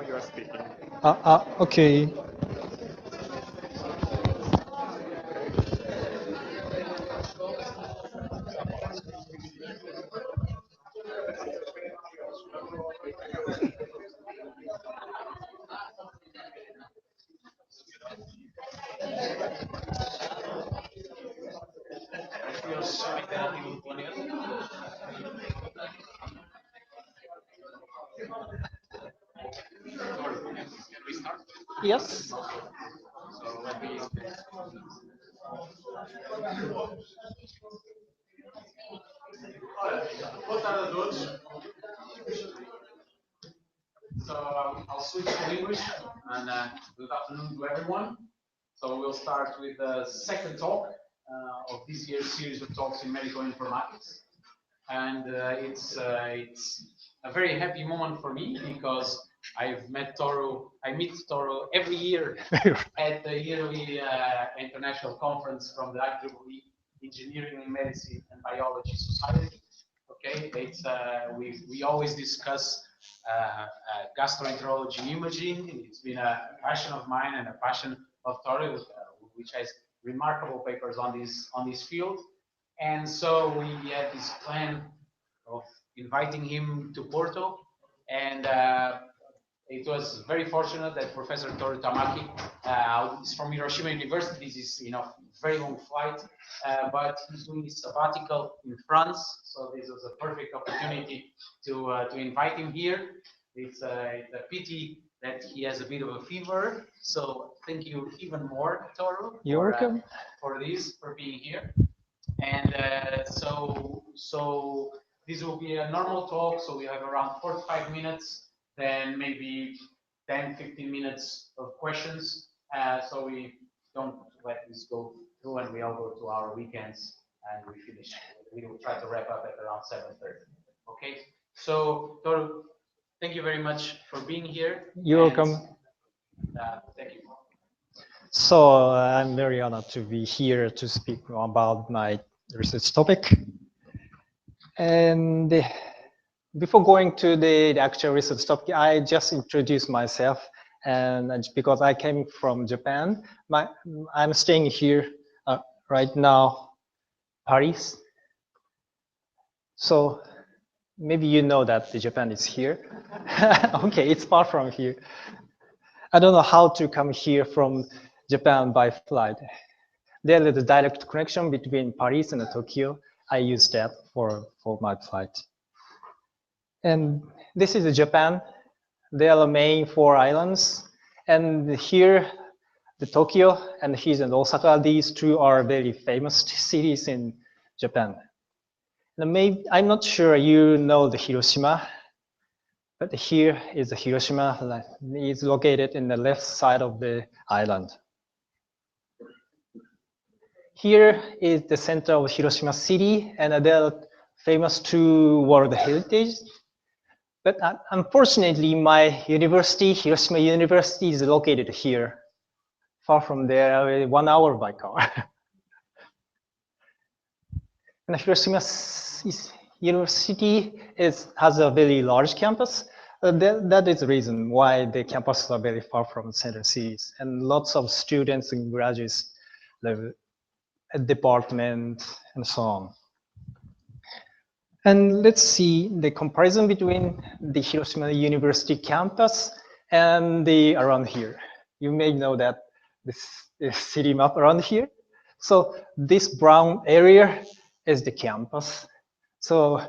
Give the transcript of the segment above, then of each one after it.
Now you are speaking. Okay. Yes. What are the rules? So I'll switch to English and good afternoon to everyone. So we'll start with the second talk of this year's series of talks in medical informatics. And it's a very happy moment for me because I've met Toru. I meet Toru every year at the yearly international conference from the IEEE Engineering, Medicine, and Biology Society. Okay, it's we always discuss gastroenterology imaging. It's been a passion of mine and a passion of Toru, which has remarkable papers on this field. And so we had this plan of inviting him to Porto, and it was very fortunate that Professor Toru Tamaki is from Hiroshima University. This is very long flight, but he's doing his sabbatical in France, so this was a perfect opportunity to invite him here. It's a pity that he has a bit of a fever, so thank you even more, Toru, You're welcome. For being here. And so this will be a normal talk, so we have around 45 minutes, then maybe 10-15 minutes of questions, so we don't let this go through and we all go to our weekends and we finish. We will try to wrap up at around 7:30. Okay, so Toru, thank you very much for being here. You're welcome. Thank you. So I'm very honored to be here to speak about my research topic. And before going to the actual research topic, I just introduce myself. And because I came from Japan, I'm staying here right now, Paris. So maybe you know that Japan is here. Okay, it's far from here. I don't know how to come here from Japan by flight. There is a direct connection between Paris and Tokyo. I use that for my flight. And this is Japan. There are the main 4 islands. And here, the Tokyo and here in Osaka, these 2 are very famous cities in Japan. And maybe, I'm not sure you know the Hiroshima, but here is the Hiroshima. It's located in the left side of the island. Here is the center of Hiroshima city, and there are famous 2 World Heritage. But unfortunately, my university, Hiroshima University, is located here, far from there, 1 hour by car. And Hiroshima University has a very large campus. That is the reason why the campuses are very far from center cities, and lots of students and graduates live at department and so on. And let's see the comparison between the Hiroshima University campus and the around here. You may know that this city map around here. So this brown area is the campus. So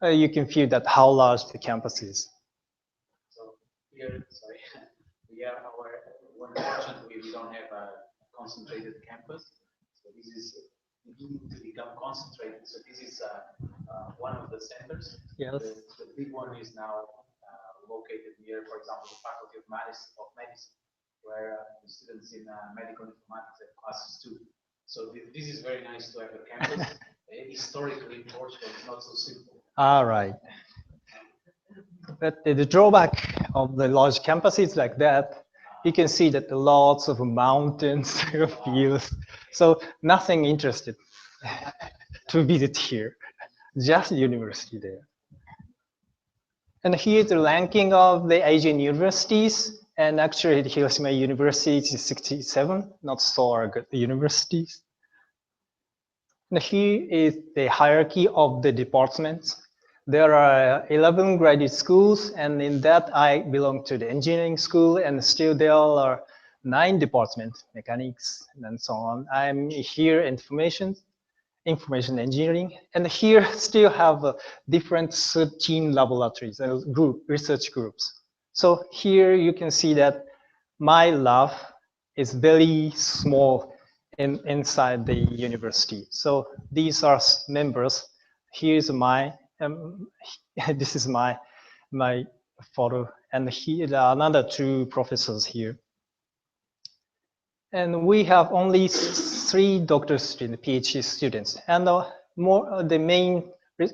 you can feel that how large the campus is. So here, sorry, unfortunately, we don't have a concentrated campus. So this is beginning to become concentrated. So this is one of the centers. Yes. The big one is now located near, for example, the Faculty of Medicine, where the students in medical informatics have classes too. So this is very nice to have a campus. Historically, in Portugal, it's not so simple. All right. But the drawback of the large campuses like that, you can see that lots of mountains, fields. So nothing interested to visit here, just university there. And here's the ranking of the Asian universities. And actually, Hiroshima University is 67, not so good universities. And here is the hierarchy of the departments. There are 11 graduate schools, and in that I belong to the engineering school, and still there are 9 departments, mechanics, and so on. I'm here information engineering, and here still have different 13 laboratories, research groups. So here you can see that my lab is very small inside the university. So these are members. Here's my, this is my photo, and here there are another 2 professors here. And we have only 3 doctoral students, PhD students, and the main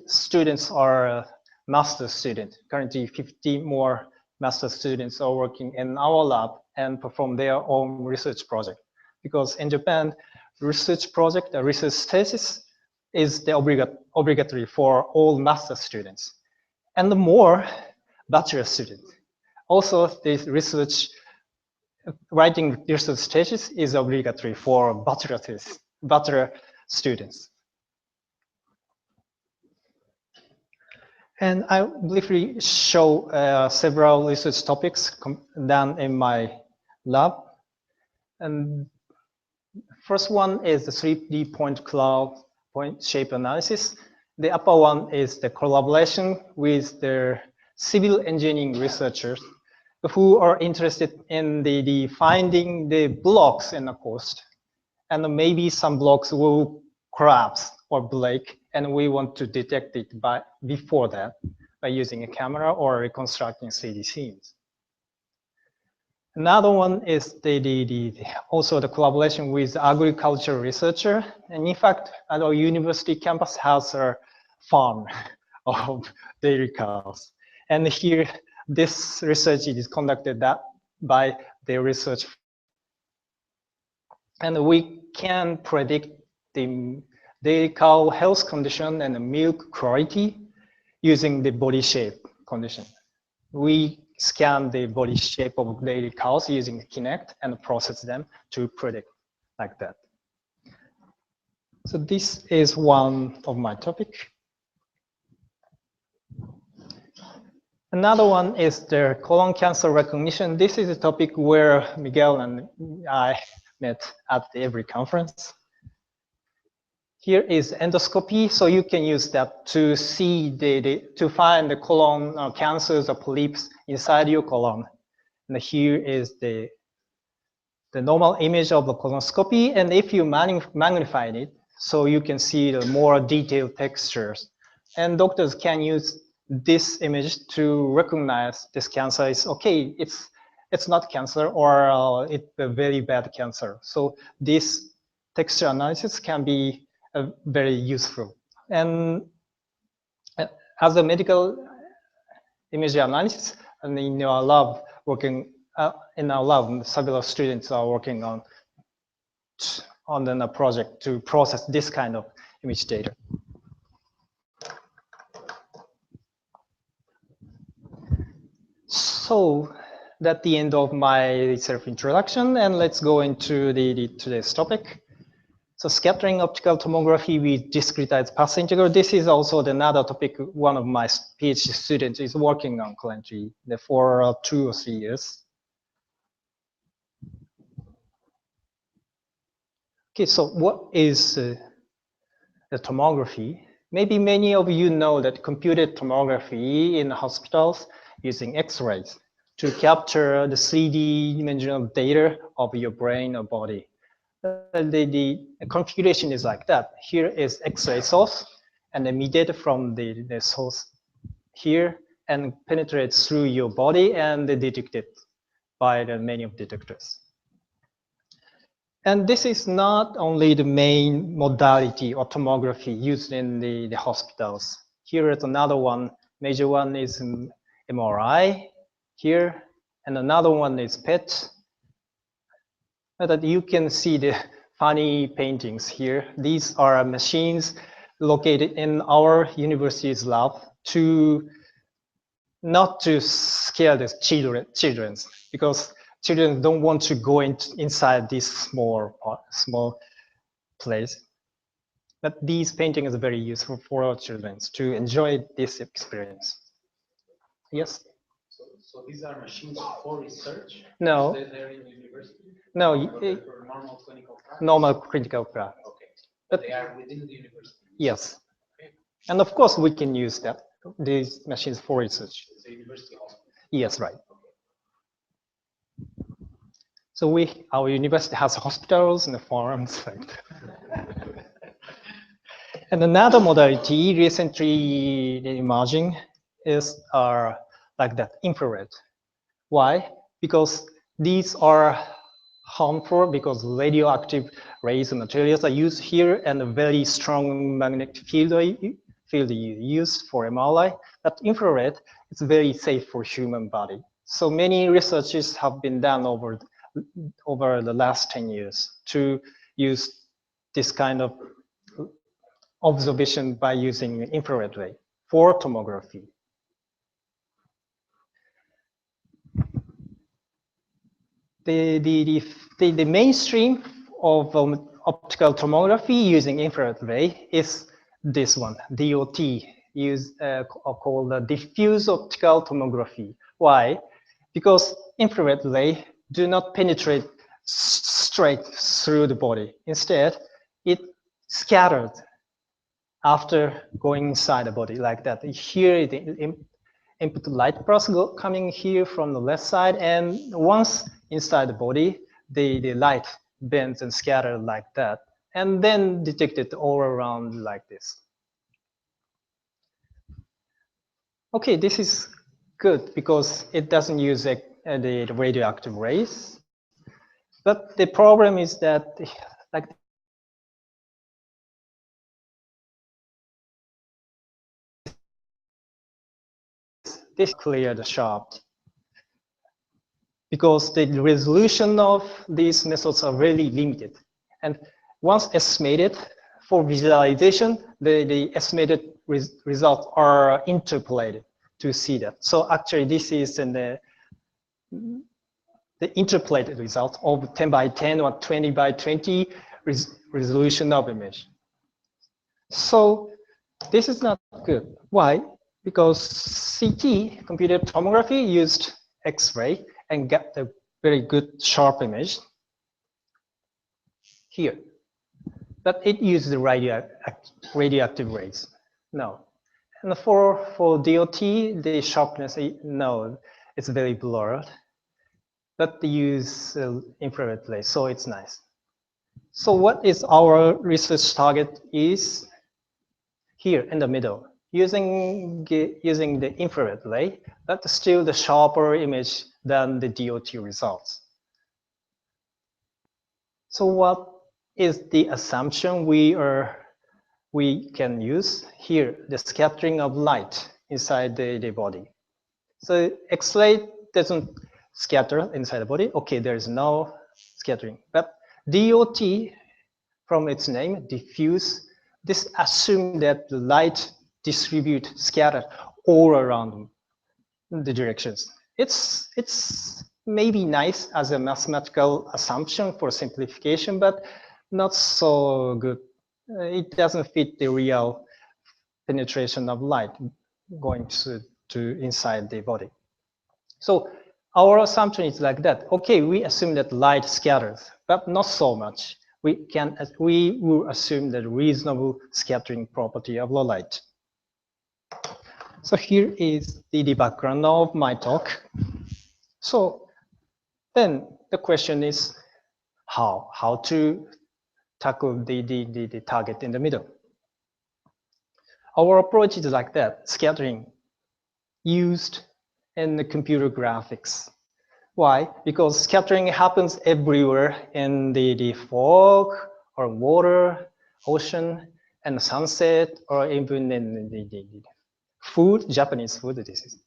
students are master students. Currently, 50 more master students are working in our lab and perform their own research project. Because in Japan, research project, a research thesis, is the obligatory for all master students, and the more bachelor students. Also, this research writing research thesis is obligatory for bachelor students. And I briefly show several research topics done in my lab. And first one is the 3D point cloud point shape analysis. The upper one is the collaboration with the civil engineering researchers who are interested in the finding the blocks in the coast. And maybe some blocks will collapse or break, and we want to detect it before that by using a camera or reconstructing 3D scenes. Another one is also the collaboration with agricultural researcher. And in fact, our university campus has a farm of dairy cows. And here, this research is conducted by the research. And we can predict the dairy cow health condition and the milk quality using the body shape condition. We scan the body shape of dairy cows using Kinect and process them to predict like that. So this is one of my topic. Another one is the colon cancer recognition. This is a topic where Miguel and I met at every conference. Here is endoscopy, so you can use that to see to find the colon cancers or polyps inside your colon. And here is the normal image of the colonoscopy, and if you magnify it, so you can see the more detailed textures. And doctors can use this image to recognize this cancer is okay, it's not cancer, or it's a very bad cancer. So this texture analysis can be very useful. And as a medical image analysis, and in our lab, several students are working on a project to process this kind of image data. So that's the end of my self-introduction, and let's go into today's topic. So scattering optical tomography with discretized path integral. This is also another topic one of my PhD students is working on currently for 2 or 3 years. Okay, so what is the tomography? Maybe many of you know that computed tomography in hospitals using X-rays to capture the 3D dimensional data of your brain or body. The configuration is like that. Here is X-ray source, and the mediator from the source here and penetrates through your body and detected by the many of detectors. And this is not only the main modality or tomography used in the hospitals. Here is another one. Major one is MRI here, and another one is PET. That you can see the funny paintings here. These are machines located in our university's lab to not to scare the children, because children don't want to go inside this small place. But these paintings are very useful for children to enjoy this experience. Yes? So these are machines for research? No. They're in the university? No, For normal clinical practice? normal critical practice. Okay. But they are within the university? Yes. Okay. And of course, we can use these machines for research. It's a university hospital? Yes, right. So our university has hospitals and farms. And another modality recently emerging is like that, infrared. Why? Because these are harmful because radioactive rays and materials are used here and a very strong magnetic field used for MRI. But infrared is very safe for human body. So many researches have been done over the last 10 years to use this kind of observation by using infrared ray for tomography. The mainstream of optical tomography using infrared ray is this one, DOT, called diffuse optical tomography. Why? Because infrared ray do not penetrate straight through the body. Instead, it scattered after going inside the body like that. Here, the input light pulse coming here from the left side, and once inside the body, the light bends and scatters like that, and then detected all around like this. Okay, this is good because it doesn't use the radioactive rays. But the problem is that, like, this clear the sharp, because the resolution of these methods are really limited. And once estimated for visualization, the estimated results are interpolated to see that. So actually this is the interpolated result of 10 by 10 or 20 by 20 resolution of image. So this is not good. Why? Because CT, computed tomography, used X-ray and got a very good sharp image here. But it uses the radioactive rays. No. And for DOT, the sharpness, no, it's very blurred. But they use infrared rays, so it's nice. So what is our research target is here in the middle, using the infrared ray, but still the sharper image than the DOT results. So what is the assumption we can use here? The scattering of light inside the body. So X-ray doesn't scatter inside the body. Okay, there is no scattering, but DOT, from its name, diffuse, this assumes that the light distribute, scatter all around the directions. It's maybe nice as a mathematical assumption for simplification, but not so good. It doesn't fit the real penetration of light going to inside the body. So our assumption is like that. Okay, we assume that light scatters, but not so much. We will assume the reasonable scattering property of the light. So here is the background of my talk. So then the question is how to tackle the target in the middle. Our approach is like that, scattering used in the computer graphics. Why? Because scattering happens everywhere in the fog or water, ocean, and sunset, or even in the food, Japanese food. This is.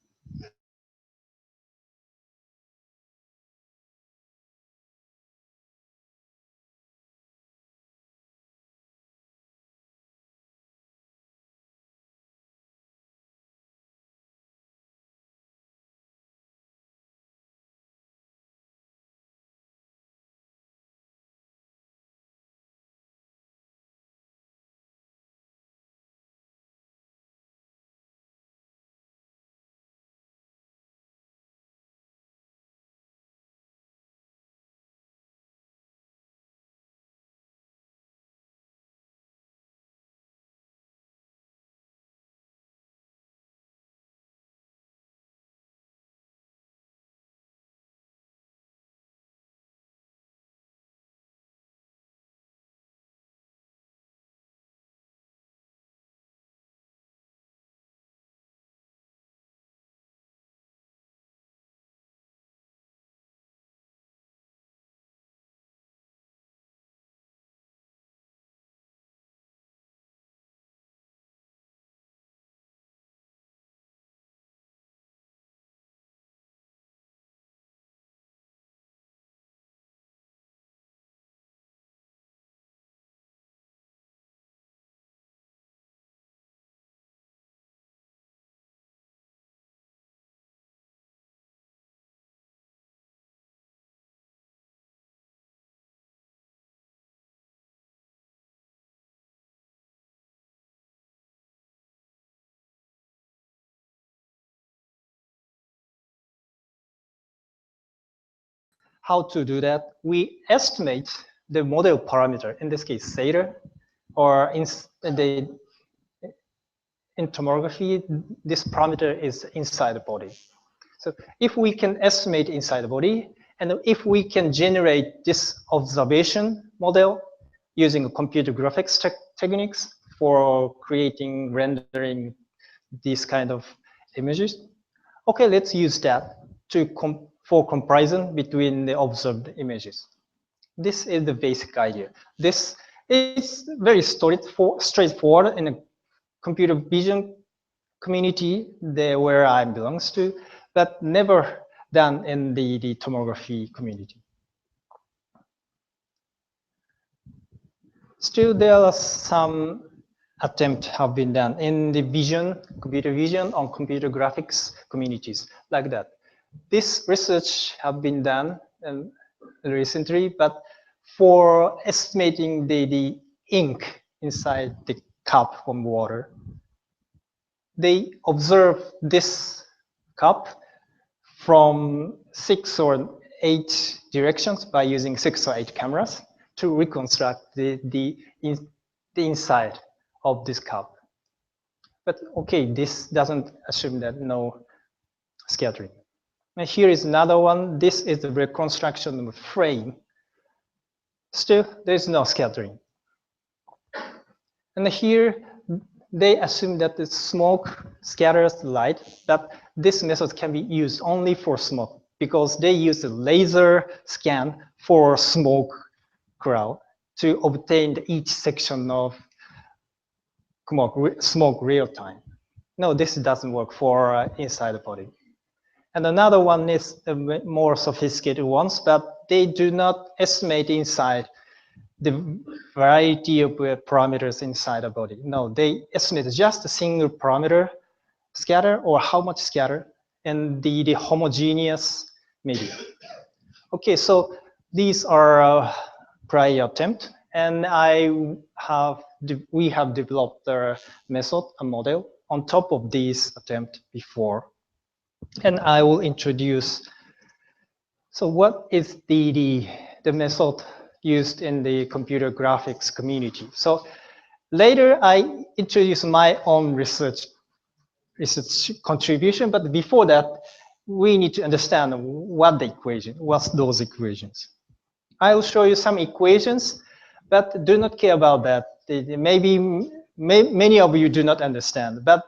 How to do that? We estimate the model parameter, in this case theta, or in tomography, this parameter is inside the body. So if we can estimate inside the body, and if we can generate this observation model using computer graphics techniques for creating, rendering these kind of images, okay, let's use that for comparison between the observed images. This is the basic idea. This is very straightforward in a computer vision community there where I belongs to, but never done in the tomography community. Still, there are some attempts have been done in the computer vision on computer graphics communities like that. This research have been done recently, but for estimating the ink inside the cup from water, they observe this cup from 6 or 8 directions by using 6 or 8 cameras to reconstruct the inside of this cup. But okay, this doesn't assume that no scattering. And here is another one. This is the reconstruction of a frame. Still, there is no scattering. And here, they assume that the smoke scatters light, but this method can be used only for smoke because they use a laser scan for smoke cloud to obtain each section of smoke real time. No, this doesn't work for inside the body. And another one is the more sophisticated ones, but they do not estimate inside the variety of parameters inside a body. No, they estimate just a single parameter scatter or how much scatter and the homogeneous media. Okay, so these are prior attempt, and we have developed a method, a model on top of these attempt before, and I will introduce. So what is the method used in the computer graphics community? So later I introduce my own research contribution, but before that, we need to understand what's those equations. I will show you some equations, but do not care about that. Many of you do not understand, but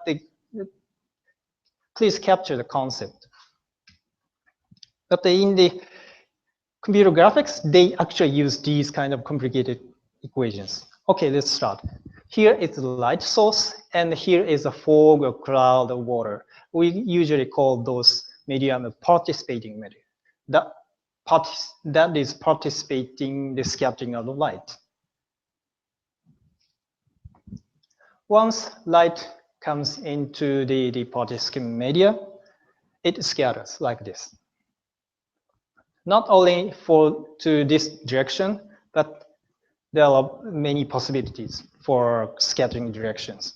please capture the concept. But in the computer graphics, they actually use these kind of complicated equations. Okay, let's start. Here is the light source, and here is a fog or cloud or water. We usually call those medium a participating medium. That is participating the scattering of the light. Once light comes into the participating media, it scatters like this. Not only to this direction, but there are many possibilities for scattering directions.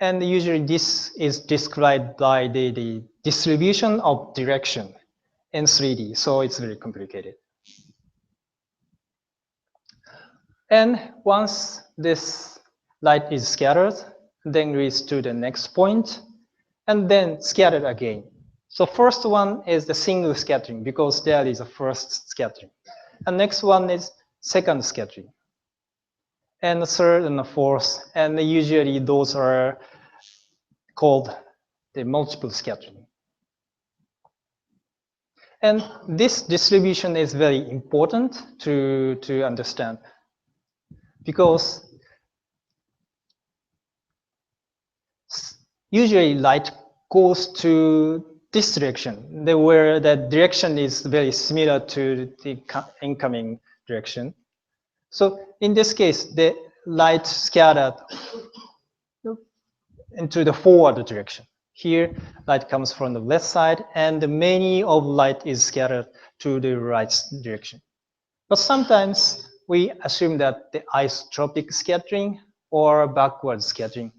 And usually this is described by the distribution of direction in 3D, so it's very complicated. And once this light is scattered, then reaches to the next point, and then scattered again. So first one is the single scattering because there is a first scattering. And next one is second scattering. And the third and the fourth, and usually those are called the multiple scattering. And this distribution is very important to understand because usually light goes to this direction, where the direction is very similar to the incoming direction. So in this case, the light scattered into the forward direction. Here, light comes from the left side, and many of light is scattered to the right direction. But sometimes we assume that the isotropic scattering or backward scattering.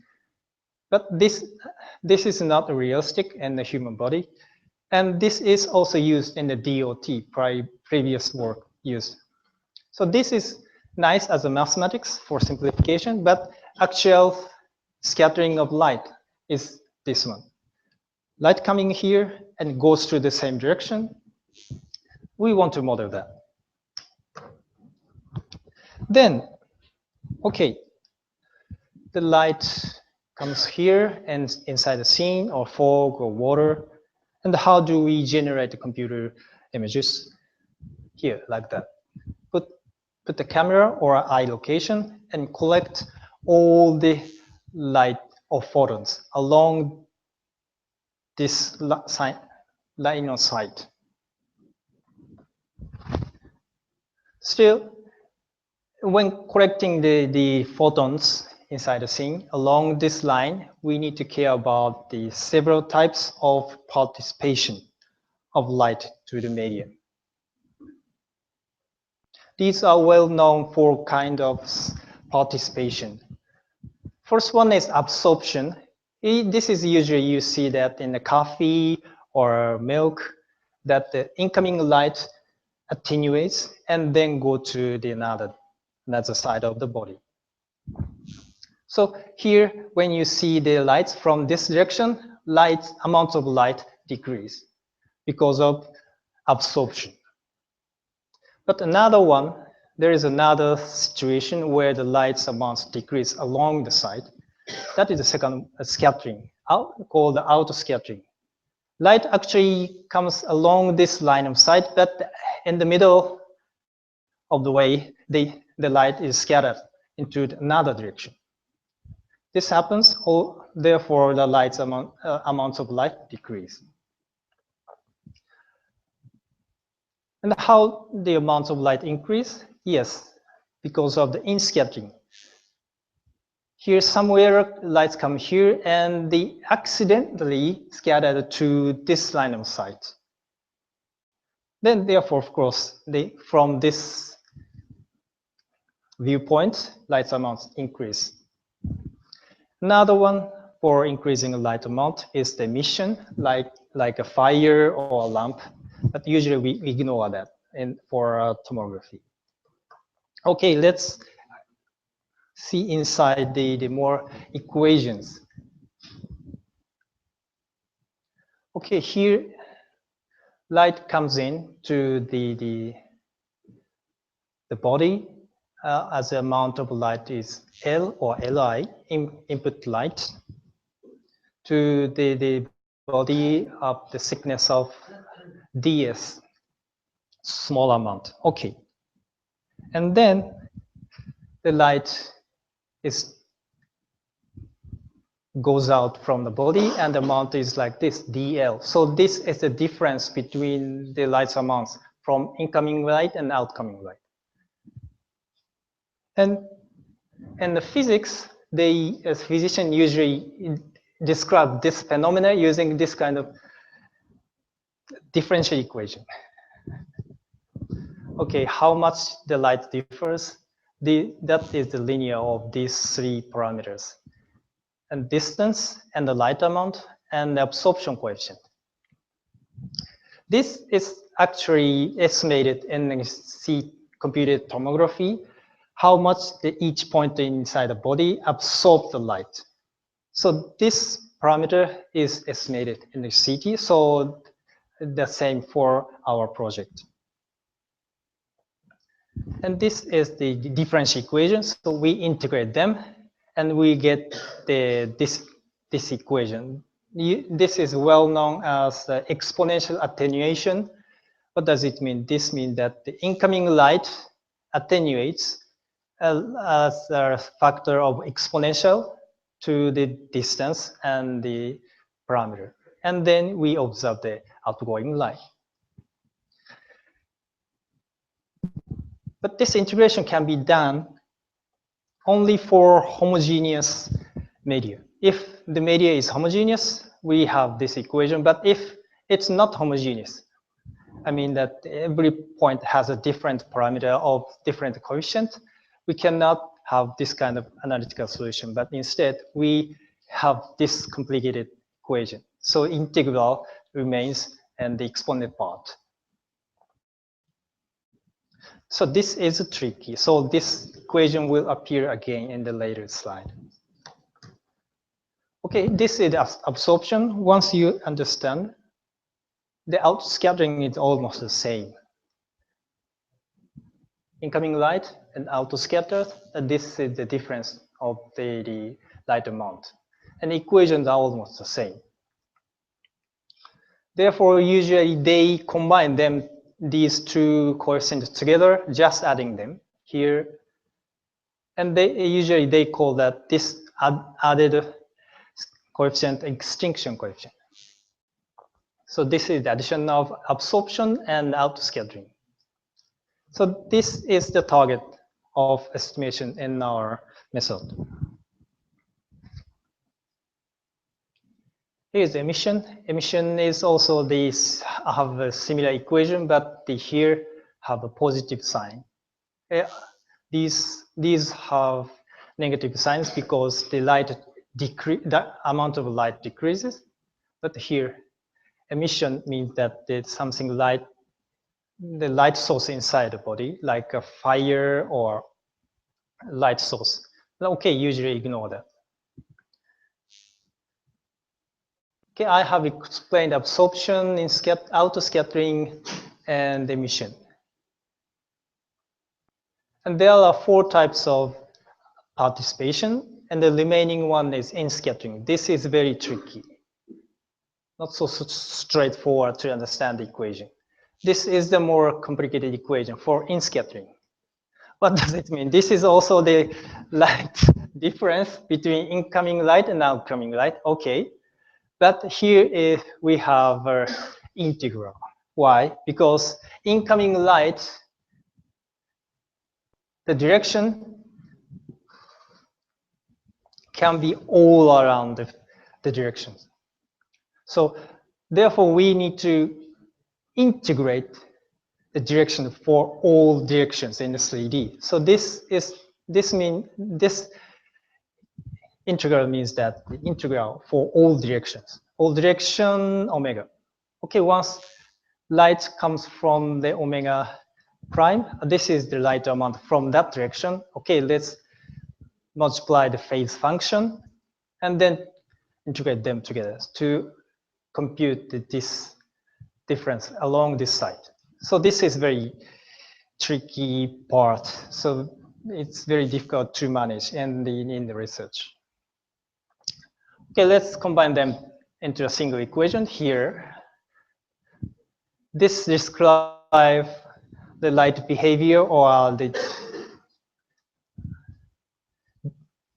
But this is not realistic in the human body. And this is also used in the DOT, previous work used. So this is nice as a mathematics for simplification, but actual scattering of light is this one. Light coming here and goes through the same direction. We want to model that. Then, okay, the light comes here and inside the scene or fog or water. And how do we generate the computer images? Here, like that. Put the camera or eye location and collect all the light or photons along this line of sight. Still, when collecting the photons inside the scene along this line, we need to care about the several types of participation of light to the medium. These are well known for kind of participation. First one is absorption. This is usually you see that in the coffee or milk, that the incoming light attenuates and then go to the another side of the body. So here, when you see the lights from this direction, amounts of light decrease because of absorption. But another one, there is another situation where the light's amounts decrease along the side. That is the second scattering, called the outer scattering. Light actually comes along this line of sight, but in the middle of the way, the light is scattered into another direction. This happens, therefore the light's amounts of light decrease. And how the amounts of light increase? Yes, because of the in-scattering. Here somewhere lights come here and they accidentally scattered to this line of sight. Then therefore, of course, from this viewpoint, light amounts increase. Another one for increasing light amount is the emission, like a fire or a lamp. But usually we ignore that for tomography. Okay, let's see inside the more equations. Okay, here light comes in to the body as the amount of light is L or Li, input light, to the body of the thickness of ds, small amount. Okay. And then the light goes out from the body and the amount is like this, dl. So this is the difference between the light amounts from incoming light and outgoing light. And in the physics, as physicians usually describe this phenomena using this kind of differential equation. Okay, how much the light differs? That is the linear of these three parameters. And distance, and the light amount, and the absorption coefficient. This is actually estimated in the computed tomography, how much each point inside the body absorbs the light. So this parameter is estimated in the CT, so the same for our project. And this is the differential equation, so we integrate them and we get this equation. This is well known as exponential attenuation. What does it mean? This means that the incoming light attenuates as a factor of exponential to the distance and the parameter. And then we observe the outgoing light. But this integration can be done only for homogeneous media. If the media is homogeneous, we have this equation. But if it's not homogeneous, I mean that every point has a different parameter of different coefficient, we cannot have this kind of analytical solution. But instead, we have this complicated equation. So integral remains and the exponent part. So this is tricky. So this equation will appear again in the later slide. Okay, this is absorption. Once you understand, the outscattering is almost the same. Incoming light and outscattered, and this is the difference of the light amount. And the equations are almost the same. Therefore, usually they combine them, these two coefficients together, just adding them here. And they call that this added coefficient extinction coefficient. So this is the addition of absorption and outscattering. So this is the target of estimation in our method. Here's emission. Emission is also this have a similar equation, but here have a positive sign. These have negative signs because the amount of light decreases. But here, emission means that there's something the light source inside the body, like a fire or light source. Okay, usually ignore that. Okay, I have explained absorption, outscattering, and emission. And there are 4 types of participation, and the remaining one is inscattering. This is very tricky. Not so straightforward to understand the equation. This is the more complicated equation for inscattering. What does it mean? This is also the light difference between incoming light and outgoing light. Okay, but here we have integral. Why? Because incoming light, the direction can be all around the directions. So therefore, we need to integrate the direction for all directions in the 3D. So this integral means that the integral for all direction omega. Okay, once light comes from the omega prime, this is the light amount from that direction. Okay, let's multiply the phase function and then integrate them together to compute this difference along this side. So this is very tricky part. So it's very difficult to manage in the research. Okay, let's combine them into a single equation here. This describes the light behavior or the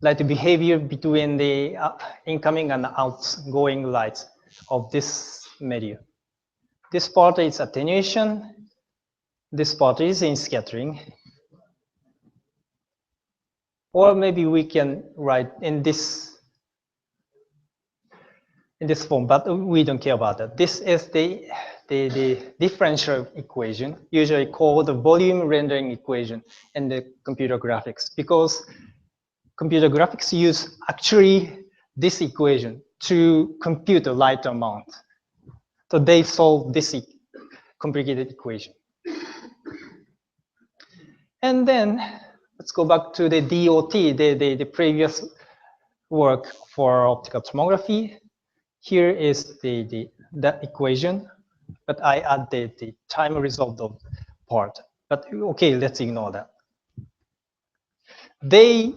light behavior between the incoming and outgoing lights of this medium. This part is attenuation. This part is inscattering. Or maybe we can write in this form, but we don't care about that. This is the differential equation, usually called the volume rendering equation in the computer graphics, because computer graphics use actually this equation to compute the light amount. So they solve this complicated equation. And then let's go back to the DOT, the previous work for optical tomography. Here is that equation, but I added the time resolved part. But okay, let's ignore that. They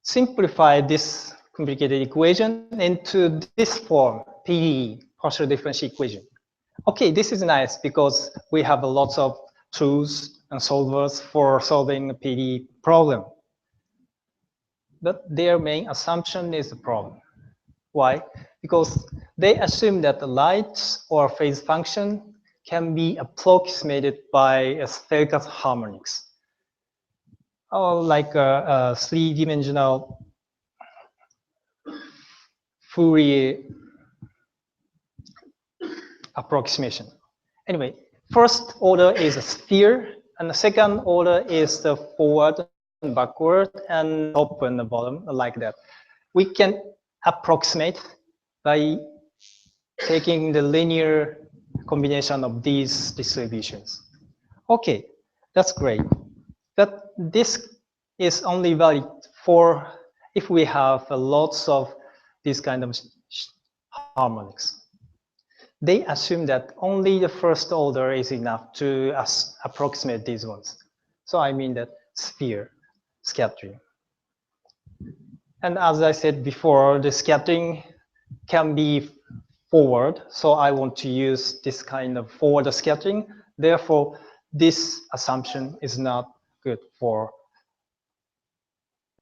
simplify this complicated equation into this form, PDE, partial differential equation. Okay, this is nice because we have lots of tools and solvers for solving a PDE problem. But their main assumption is the problem. Why? Because they assume that the light or phase function can be approximated by a spherical harmonics, or like a 3-dimensional Fourier approximation. Anyway, first order is a sphere, and the second order is the forward and backward and top and the bottom, like that. We can approximate by taking the linear combination of these distributions. Okay, that's great. But this is only valid for if we have lots of these kind of harmonics. They assume that only the first order is enough to approximate these ones. So I mean that sphere scattering. And as I said before, the scattering can be forward. So I want to use this kind of forward scattering. Therefore, this assumption is not good for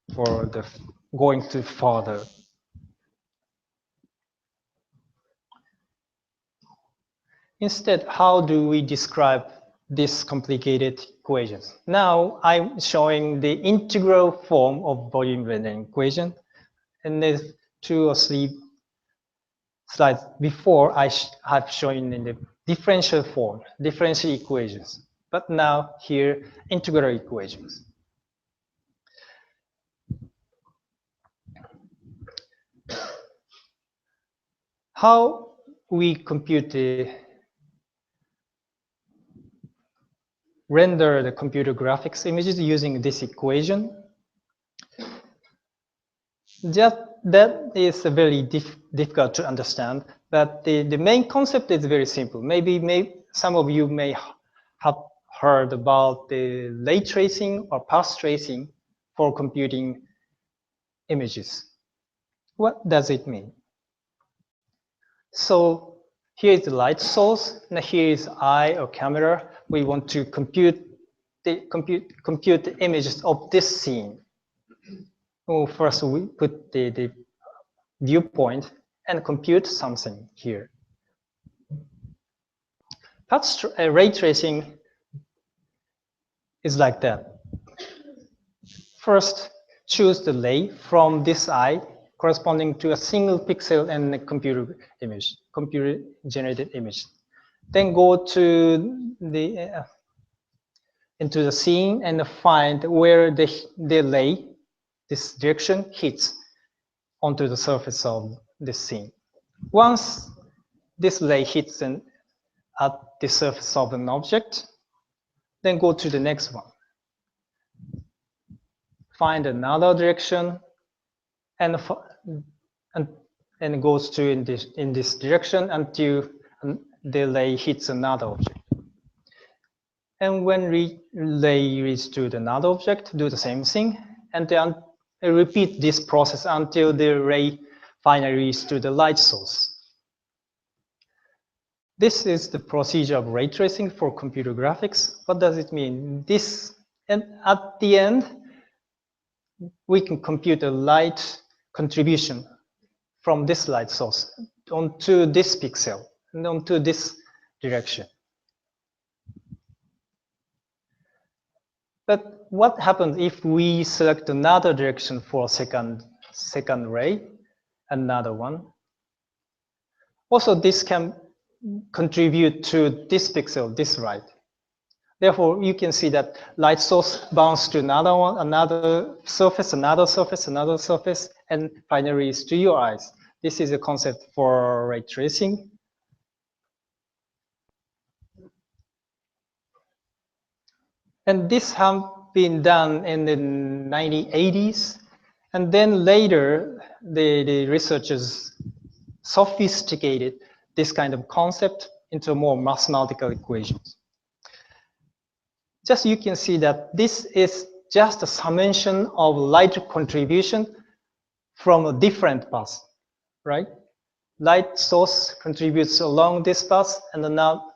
the going to further. Instead, how do we describe these complicated equations? Now I'm showing the integral form of volume rendering equation, and there's 2 or 3 slides before I have shown in the differential form, differential equations. But now here, integral equations. How we compute render the computer graphics images using this equation. That is very difficult to understand, but the main concept is very simple. Maybe some of you may have heard about the ray tracing or path tracing for computing images. What does it mean? So here is the light source, and here is eye or camera. We want to compute the images of this scene. Well, first we put the viewpoint and compute something here. Path ray tracing is like that. First, choose the ray from this eye corresponding to a single pixel in the computer generated image. Then go to the into the scene and find where the ray, this direction, hits onto the surface of the scene. Once this ray hits at the surface of an object, then go to the next one. Find another direction and goes to in this direction until the ray hits another object. And when ray reaches to another object, do the same thing, and then repeat this process until the ray finally reaches to the light source. This is the procedure of ray tracing for computer graphics. What does it mean? And at the end, we can compute a light contribution from this light source onto this pixel and onto this direction. But what happens if we select another direction for second ray, another one? Also, this can contribute to this pixel, this right. Therefore, you can see that light source bounces to another one, another surface, another surface, another surface, and finally is to your eyes. This is a concept for ray tracing. And this has been done in the 1980s. And then later, the researchers sophisticated this kind of concept into more mathematical equations. Just you can see that this is just a summation of light contribution from a different path, right? Light source contributes along this path and now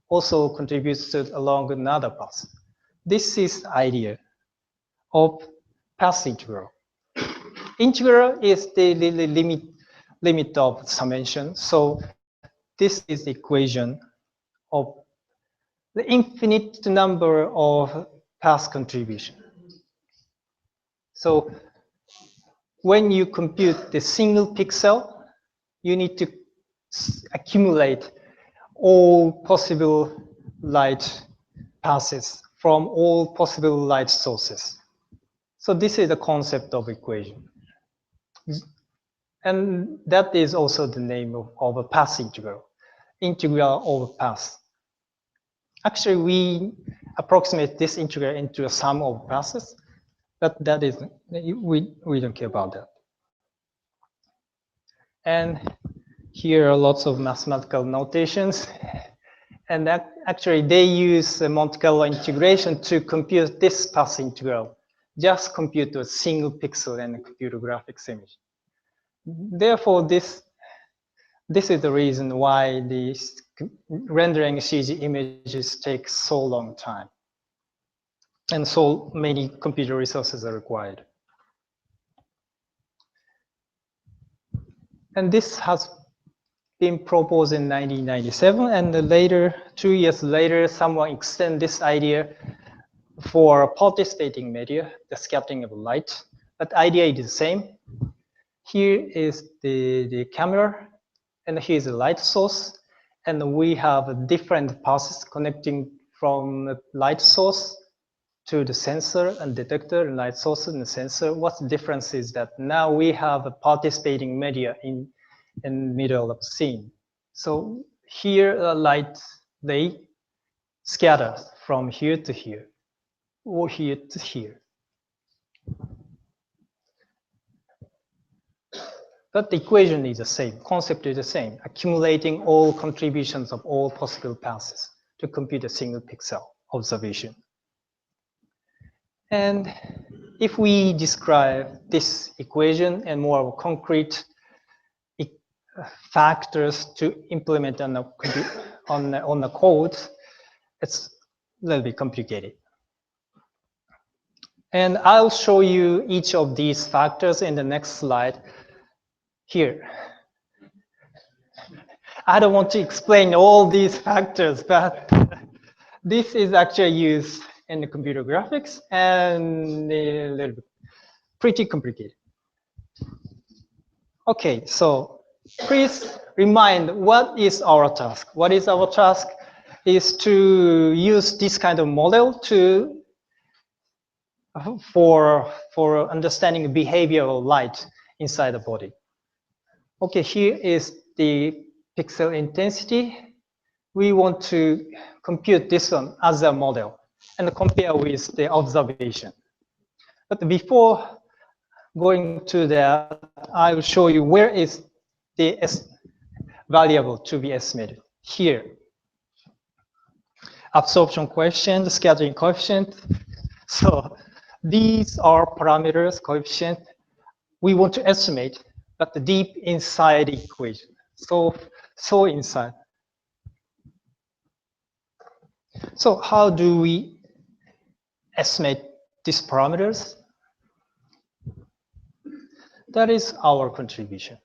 also contributes along another path. This is the idea of path integral. Integral is the limit of summation. So this is the equation of the infinite number of path contribution. So when you compute the single pixel, you need to accumulate all possible light passes from all possible light sources. So this is the concept of equation. And that is also the name of a path integral, integral over path. Actually, we approximate this integral into a sum of passes, but that is, we don't care about that. And here are lots of mathematical notations. And actually, they use Monte Carlo integration to compute this path integral. Just compute a single pixel and a computer graphics image. Therefore, this is the reason why these rendering CG images take so long time. And so many computer resources are required. And this has been proposed in 1997, and later, 2 years later, someone extended this idea for participating media, the scattering of light. But the idea is the same. Here is the camera, and here is the light source, and we have different passes connecting from the light source to the sensor and detector, and light source and the sensor. What's the difference is that now we have a participating media in the middle of the scene. So here light, they scatter from here to here, or here to here. But the equation is the same, concept is the same, accumulating all contributions of all possible passes to compute a single pixel observation. And if we describe this equation and more concrete factors to implement on the code, it's a little bit complicated. And I'll show you each of these factors in the next slide here. I don't want to explain all these factors, but this is actually used in the computer graphics and a little bit pretty complicated. Okay, so please remind what is our task. What is our task is to use this kind of model to for understanding the behavior of light inside the body. Okay, here is the pixel intensity. We want to compute this one as a model and compare with the observation. But before going to that, I will show you where is the variable to be estimated. Here, absorption coefficient, scattering coefficient. So these are parameters, coefficient we want to estimate, but deep inside the equation. So inside. So how do we estimate these parameters? That is our contribution.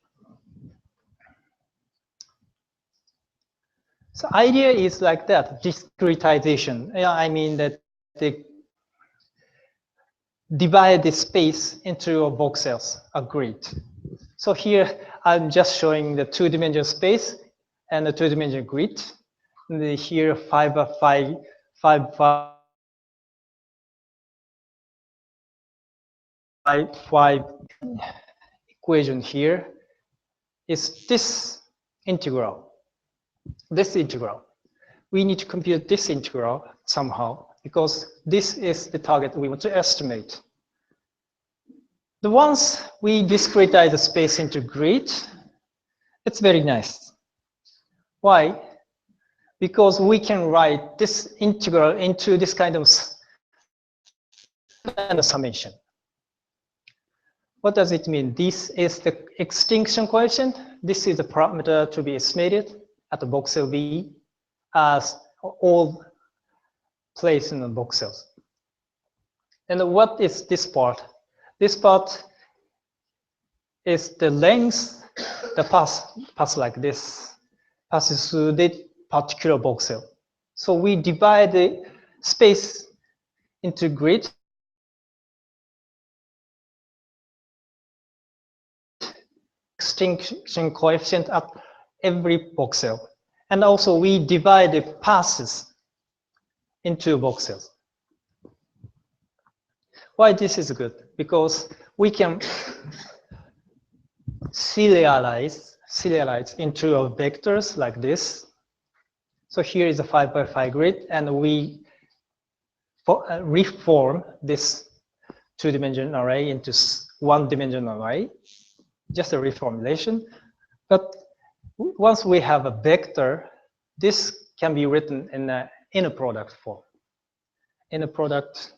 So idea is like that, discretization. I mean that they divide the space into voxels, a grid. So here I'm just showing the two-dimensional space and the two-dimensional grid. And here five equation here is this integral. This integral. We need to compute this integral somehow because this is the target we want to estimate. The once we discretize the space into grid, it's very nice. Why? Because we can write this integral into this kind of summation. What does it mean? This is the extinction coefficient. This is the parameter to be estimated at the voxel V as all placed in the voxels. And what is this part? This part is the length, the pass like this, passes through the particular voxel. So we divide the space into grid. Extinction coefficient at every voxel. And also we divide the passes into voxels. Why this is good? Because we can serialize into a vectors like this. So here is a 5 by 5 grid, and we reform this two-dimensional array into one-dimensional array, just a reformulation. But once we have a vector, this can be written in an inner product form. Inner product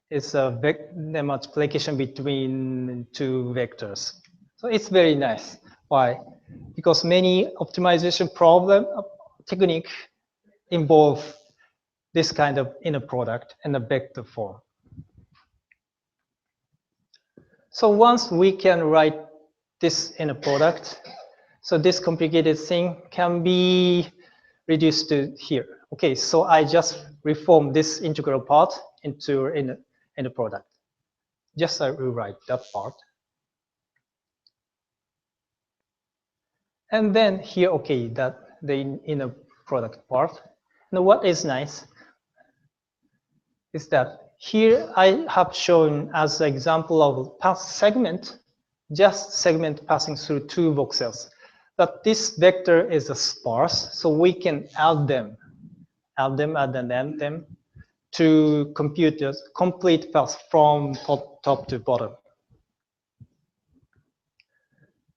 is a the multiplication between two vectors. So it's very nice. Why? Because many optimization problem technique involve this kind of inner product in a vector form. So once we can write this inner product, so this complicated thing can be reduced to here. Okay, so I just reform this integral part into inner product. Just I rewrite that part. And then here, okay, that the inner product part. Now what is nice is that here I have shown as an example of path segment, just segment passing through two voxels. But this vector is a sparse, so we can add them to compute the complete path from top to bottom.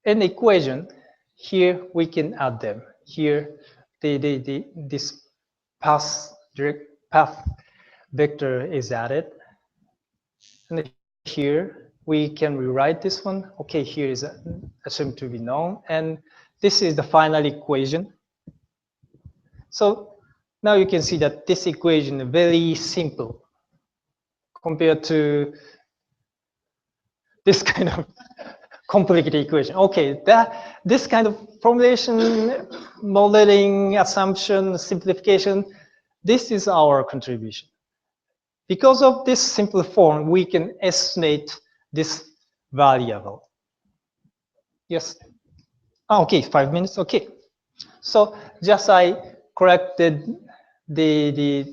In the equation, here we can add them. Here, this path vector is added. And here we can rewrite this one. Okay, here is assumed to be known, and this is the final equation. So now you can see that this equation is very simple compared to this kind of complicated equation. Okay, this kind of formulation, modeling, assumption, simplification, this is our contribution. Because of this simple form, we can estimate this variable. Yes. Oh, okay, 5 minutes. Okay. So just I corrected the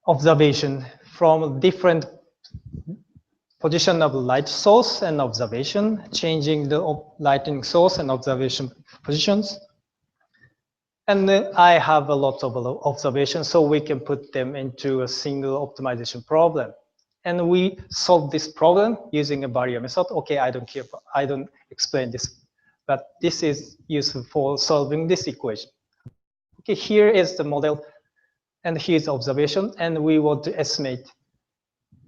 observation from different position of light source and observation, changing the lighting source and observation positions. And then I have a lot of observations, so we can put them into a single optimization problem. And we solve this problem using a barrier method. Okay, I don't care, I don't explain this, but this is useful for solving this equation. Okay, here is the model, and here's observation, and we want to estimate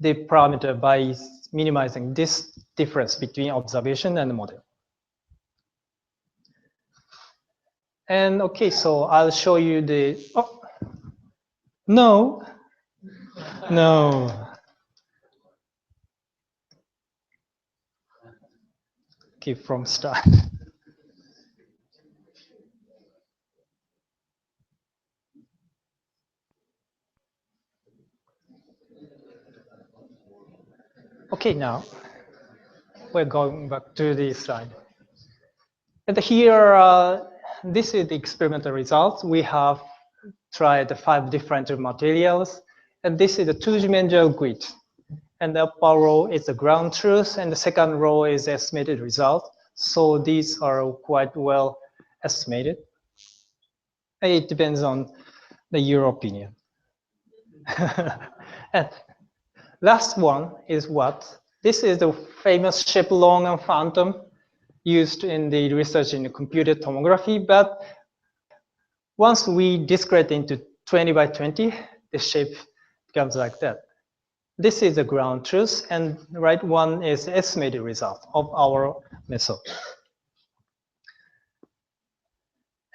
the parameter by minimizing this difference between observation and the model. And okay, so I'll show you the, oh, no, no. Okay, from start. Okay, now we're going back to the slide. And here, this is the experimental results. We have tried 5 different materials, and this is a two-dimensional grid. And the upper row is the ground truth, and the second row is estimated result. So these are quite well estimated. It depends on your opinion. And last one is what? This is the famous shape long and phantom used in the research in computed tomography. But once we discrete into 20 by 20, the shape becomes like that. This is the ground truth, and the right one is the estimated result of our method.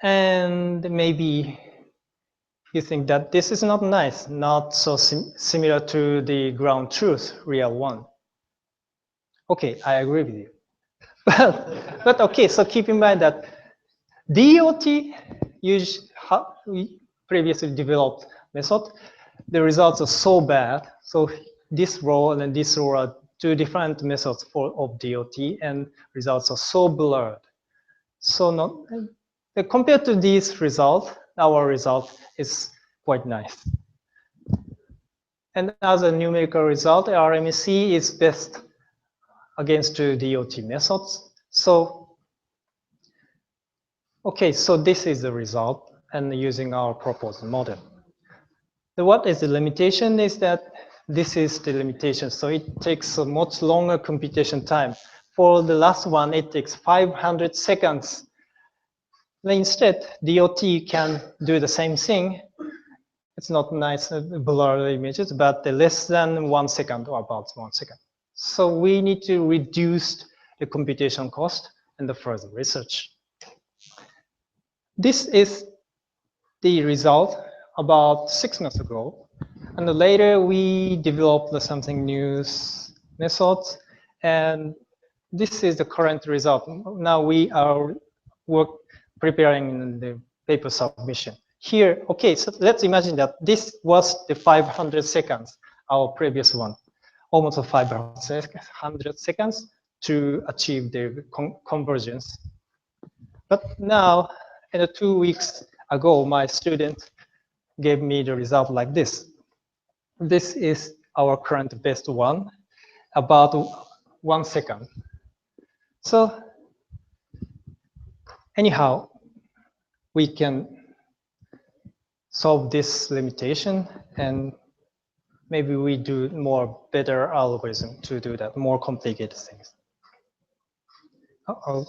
And maybe you think that this is not nice, not so similar to the ground truth, real one. Okay, I agree with you. But okay, so keep in mind that DOT we previously developed method, the results are so bad. So this row and this row are 2 different methods of DOT, and results are so blurred. So compared to these results, our result is quite nice. And as a numerical result, RMSE is best against 2 DOT methods. So, okay, so this is the result and using our proposed model. What is the limitation is that this is the limitation. So it takes a much longer computation time. For the last one, it takes 500 seconds. Instead, DOT can do the same thing. It's not nice blur images, but less than 1 second or about 1 second. So we need to reduce the computation cost and the further research. This is the result about 6 months ago. And later we developed something new methods. And this is the current result. Now we are preparing the paper submission. Here, okay, so let's imagine that this was the 500 seconds, our previous one, almost 500 seconds to achieve the convergence. But now, in 2 weeks ago, my student gave me the result like this. This is our current best one, about 1 second. So anyhow, we can solve this limitation, and maybe we do more better algorithm to do that, more complicated things. Uh-oh.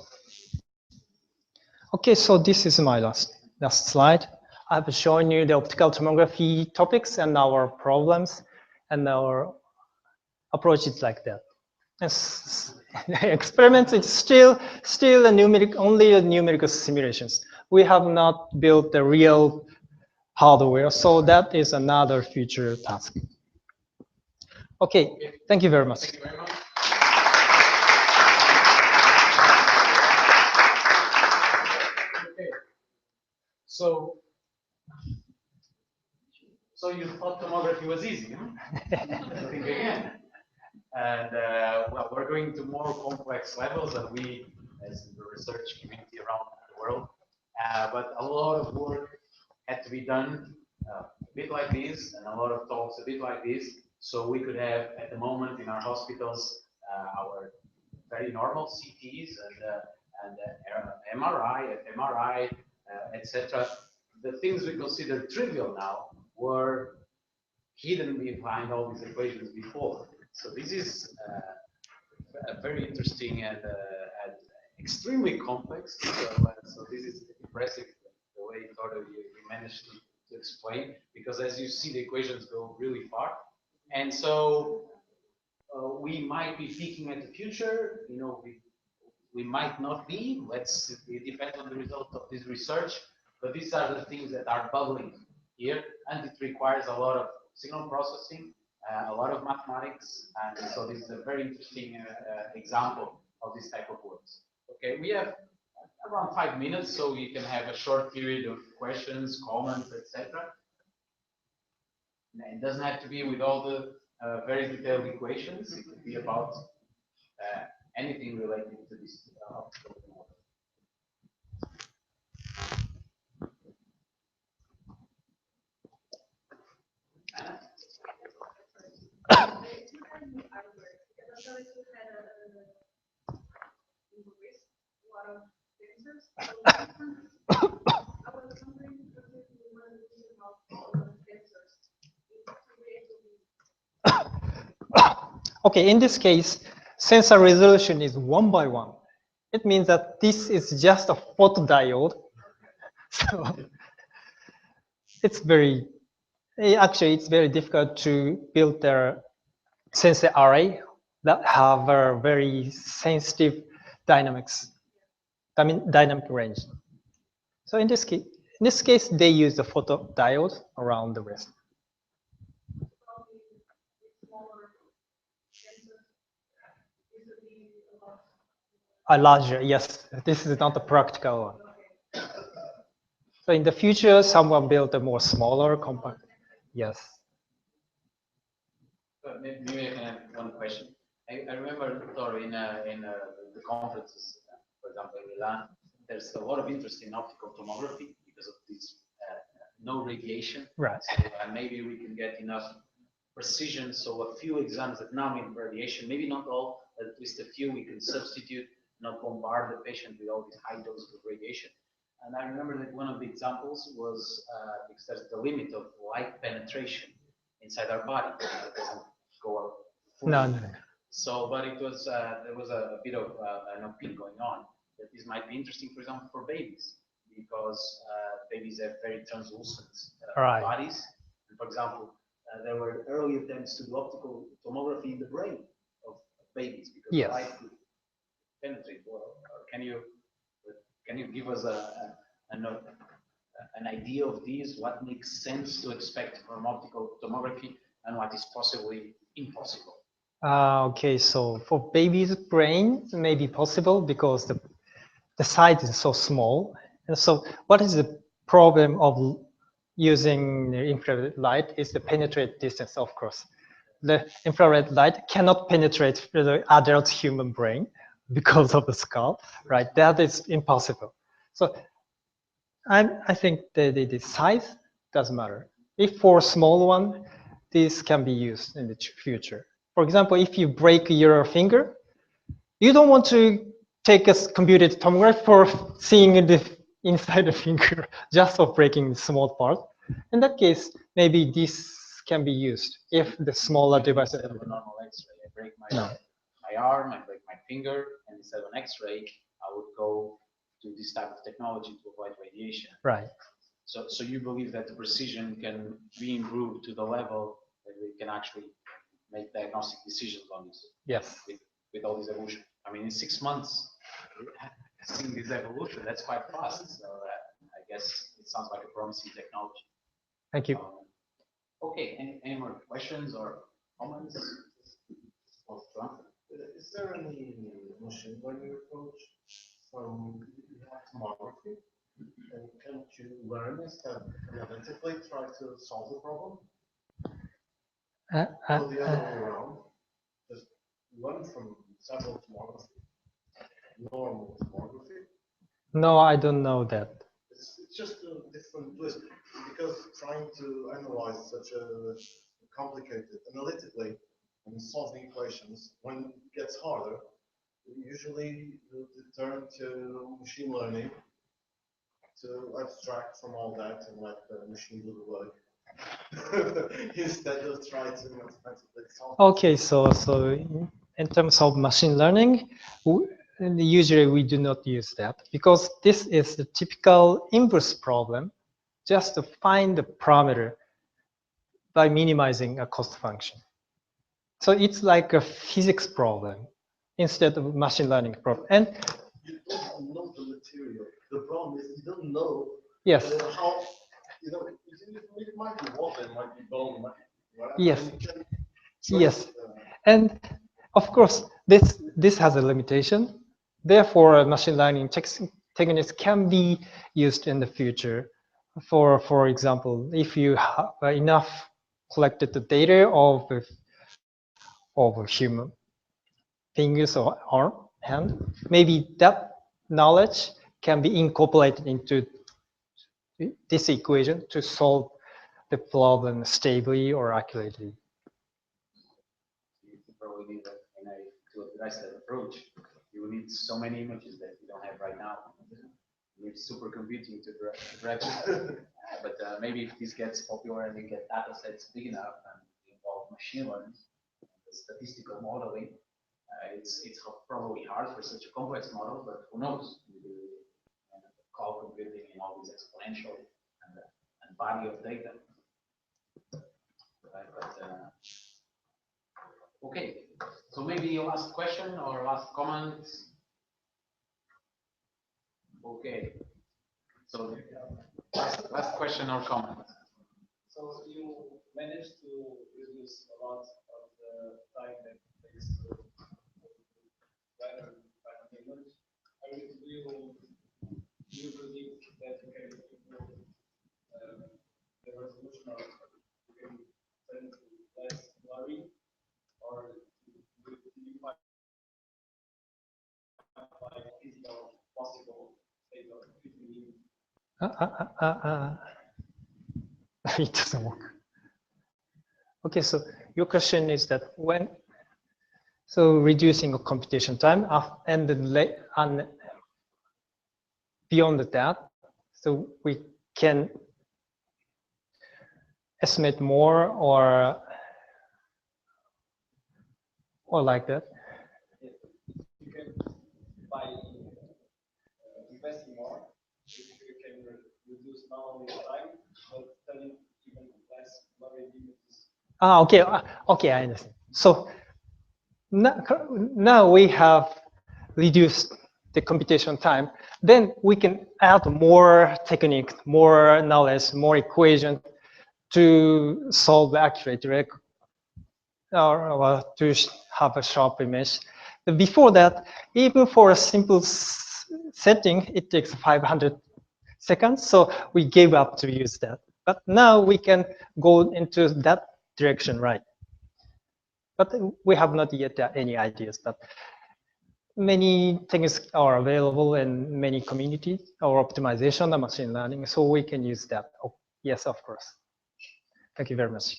Okay, so this is my last slide. I've shown you the optical tomography topics and our problems, and our approach is like that. Experiments, it's still a numeric, only a numerical simulations. We have not built the real hardware, so that is another future task. Okay, thank you very much. Thank you very much. Okay. So you thought tomography was easy, huh? Think again. And well, we're going to more complex levels than we, as the research community around the world. But a lot of work had to be done a bit like this, and a lot of talks a bit like this, so we could have, at the moment in our hospitals, our very normal CTs and MRI, fMRI, etc. The things we consider trivial now were hidden behind all these equations before. So this is very interesting and extremely complex. So this is impressive the way Toru you managed to explain, because as you see, the equations go really far, and so we might be peaking at the future. You know, we might not be. It depends on the result of this research, but these are the things that are bubbling here, and it requires a lot of signal processing, a lot of mathematics, and so this is a very interesting example of this type of works. Okay, we have around 5 minutes, so you can have a short period of questions, comments, etc. It doesn't have to be with all the very detailed equations. It could be about anything related to this optical model. Okay, in this case, sensor resolution is 1 by 1. It means that this is just a photodiode. So it's actually it's very difficult to build their sensor array that have a very sensitive dynamics, dynamic range. So in this case, they use the photodiode around the wrist. A larger, yes. This is not a practical one. So in the future, someone built a more smaller, compact. Yes. Maybe I can have one question. I remember, Toru, in the conferences, for example, in Milan, there's a lot of interest in optical tomography because of this no radiation. Right. So, maybe we can get enough precision. So a few exams that now need radiation, maybe not all, but at least a few we can substitute not bombard the patient with all these high doses of radiation. And I remember that one of the examples was because there's the limit of light penetration inside our body. It doesn't go up fully. No. So, but it was there was a bit of an opinion going on that this might be interesting, for example, for babies, because babies have very translucent Right. bodies. And for example, there were early attempts to do optical tomography in the brain of babies because Yes. light could penetrate well. Can you give us an idea of these? What makes sense to expect from optical tomography and what is possibly impossible? Okay, so for baby's brain, it may be possible because the size is so small. And so what is the problem of using the infrared light is the penetrate distance, of course. The infrared light cannot penetrate the adult human brain because of the skull, right? That is impossible. So I think the size doesn't matter. If for a small one, this can be used in the future. For example, if you break your finger, you don't want to take a computed tomograph for seeing the inside the finger just for breaking the small part. In that case, maybe this can be used if the smaller device. Instead of a normal X-ray, I break my arm, I break my finger, and instead of an X-ray, I would go to this type of technology to avoid radiation. Right. So you believe that the precision can be improved to the level that we can actually make diagnostic decisions on this? Yes. With all this evolution. I mean, in 6 months, seeing this evolution, that's quite fast. So I guess it sounds like a promising technology. Thank you. Okay, any more questions or comments? Is there any machine learning approach from tomography? And can't you learn instead analytically try to solve the problem? Or the other way around, just learn from several tomography, normal tomography? No, I don't know that. It's just a different twist because trying to analyze such a complicated analytically and solving equations, when it gets harder, usually you turn to machine learning to abstract from all that and let the machine do the work instead of try to mathematically solve. Okay, so in terms of machine learning, usually we do not use that because this is the typical inverse problem, just to find the parameter by minimizing a cost function. So it's like a physics problem instead of machine learning problem. And you don't know the material. The problem is you don't know yes, how, it might be water, it might be bone, whatever. yes, yes. And of course, this has a limitation. Therefore, machine learning techniques can be used in the future. For example, if you have enough collected the data of human fingers or arm, hand, maybe that knowledge can be incorporated into this equation to solve the problem stably or accurately. You probably need to address that approach. You will need so many images that you don't have right now. You need supercomputing to address it. But maybe if this gets popular and you get data sets big enough and involve machine learning, statistical modeling, it's probably hard for such a complex model, but who knows? Cloud computing and all these exponential and body of data. Right? But okay, so maybe last question or last comment. Okay, so last question or comment. So you managed to reduce a lot of the time that takes to render an image. Do you believe that you can improve the resolution, or you can turn it less blurry, or do you find like physical possible state of between? It doesn't work. Okay, so your question is that when So reducing computation time and beyond that, so we can estimate more or like that. You can, by investing more, you can reduce not only time, but studying even less blurry images. Okay, okay, I understand. So now we have reduced the computation time. Then we can add more technique, more knowledge, more equation to solve accurate or to have a sharp image. But before that, even for a simple setting, it takes 500 seconds. So we gave up to use that. But now we can go into that direction, right? But we have not yet any ideas. But many things are available in many communities or optimization and machine learning. So we can use that. Oh, yes, of course. Thank you very much.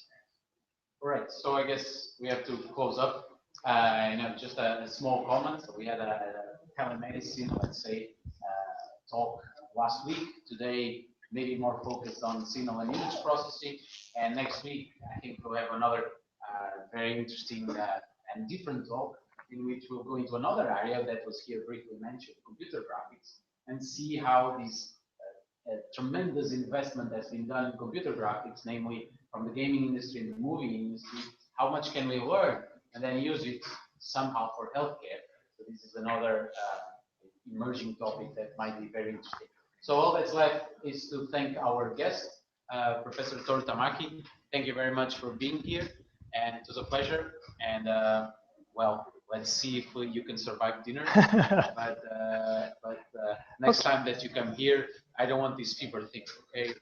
All right, so I guess we have to close up. Just a small comment. So we had a telemedicine, let's say, talk last week. Today, maybe more focused on signal and image processing. And next week, I think we'll have another very interesting and different talk in which we'll go into another area that was here briefly mentioned, computer graphics, and see how this tremendous investment has been done in computer graphics, namely from the gaming industry and the movie industry, how much can we learn and then use it somehow for healthcare. So this is another emerging topic that might be very interesting. So all that's left is to thank our guest, Professor Toru Tamaki. Thank you very much for being here, and it was a pleasure. And well, let's see if you can survive dinner. but next time that you come here, I don't want these fever things. Okay,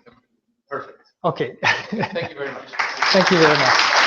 perfect. Okay. Thank you very much. Thank you very much.